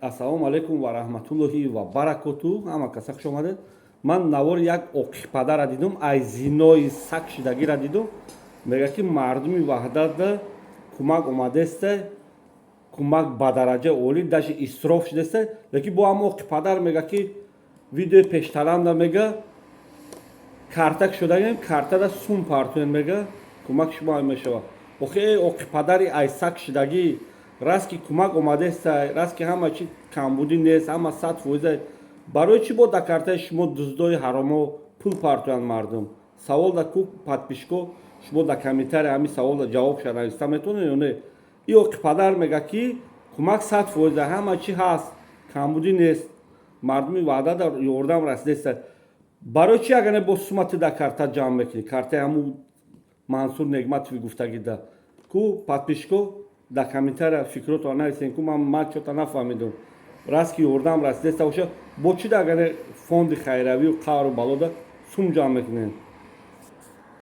Ассалому алайкум ва раҳматуллоҳи ва баракоту. Ҳама каса хуш омадед. Ман навор як оқиқпадара дидум, ай зинои саг шидагира дидум. Мега ки мардуми ваҳдат кӯмак омадесте, кӯмак ба дараҷаи олӣ даши исроф шудесте. Леки бо ҳам оқиқпадар мега ки видеои пештаранда мега картак шудагем, картада сум партоен мега кӯмак шумо мешавад. Охе оқиқпадари ай саг шидагӣ раст ки кӯмак омадеста, раст ки ҳама чи камбудӣ нест, ҳама 100%. Барои чӣ бо дар картаи шумо дуздои ҳаромо пул партоянд мардум? Савол дар ку подписчико шумо дар комментария ҳамин савол ҷавобша нависта метавонед ё не? И оқиқпадар мега ки кӯмак 100%, ҳама чи ҳаст, камбудӣ нест, мардуми ваъда ёрдам расидеста. Барои чӣ агар бо сумати дар карта ҷамъ мекунӣ? Картаи ҳамун Мансур Негматови гуфтагида ку подписчико дар комментария фикротон нависен ку ман чота нафаҳмидум. Раст ки ёрдам расидеста боша бо чӣ агар фонди хайравию қавру балода сум ҷамъ мекунем?